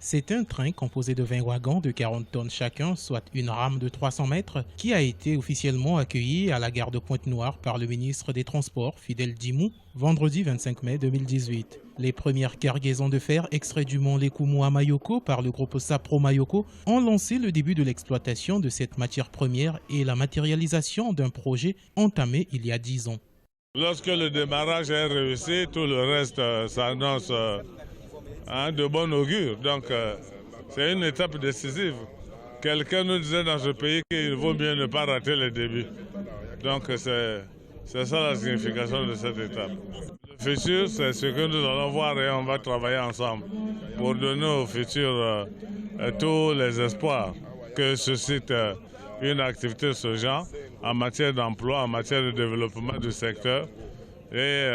C'est un train composé de 20 wagons de 40 tonnes chacun, soit une rame de 300 mètres, qui a été officiellement accueilli à la gare de Pointe-Noire par le ministre des Transports, Fidèle Djimou, vendredi 25 mai 2018. Les premières cargaisons de fer extraits du mont Lékoumou à Mayoko par le groupe Sapro Mayoko ont lancé le début de l'exploitation de cette matière première et la matérialisation d'un projet entamé il y a 10 ans. Lorsque le démarrage est réussi, tout le reste s'annonce de bon augure. Donc c'est une étape décisive. Quelqu'un nous disait dans ce pays qu'il vaut mieux ne pas rater le début. Donc c'est ça la signification de cette étape. Le futur, c'est ce que nous allons voir et on va travailler ensemble pour donner au futur tous les espoirs que suscite une activité de ce genre en matière d'emploi, en matière de développement du secteur et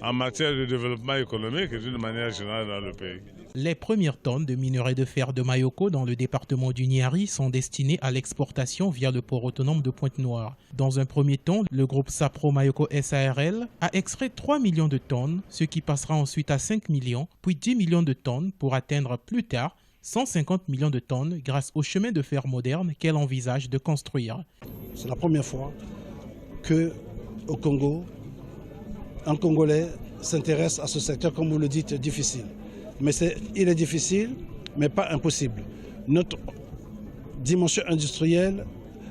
en matière de développement économique et d'une manière générale dans le pays. Les premières tonnes de minerai de fer de Mayoko dans le département du Niari sont destinées à l'exportation via le port autonome de Pointe-Noire. Dans un premier temps, le groupe Sapro Mayoko SARL a extrait 3 millions de tonnes, ce qui passera ensuite à 5 millions, puis 10 millions de tonnes pour atteindre plus tard 150 millions de tonnes grâce au chemin de fer moderne qu'elle envisage de construire. C'est la première fois qu'au Congo, un Congolais s'intéresse à ce secteur, comme vous le dites, difficile. Mais il est difficile, mais pas impossible. Notre dimension industrielle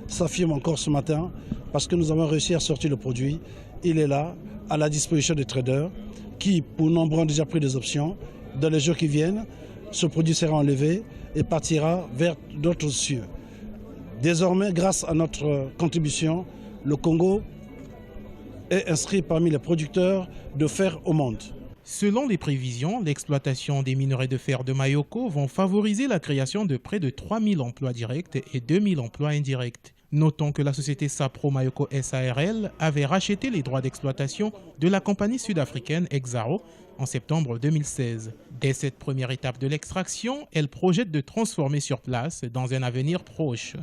s'affirme encore ce matin parce que nous avons réussi à sortir le produit. Il est là, à la disposition des traders qui, pour nombre, ont déjà pris des options. Dans les jours qui viennent, ce produit sera enlevé et partira vers d'autres cieux. Désormais, grâce à notre contribution, le Congo est inscrit parmi les producteurs de fer au monde. Selon les prévisions, l'exploitation des minerais de fer de Mayoko vont favoriser la création de près de 3000 emplois directs et 2000 emplois indirects. Notons que la société Sapro Mayoko SARL avait racheté les droits d'exploitation de la compagnie sud-africaine Exxaro en septembre 2016. Dès cette première étape de l'extraction, elle projette de transformer sur place dans un avenir proche.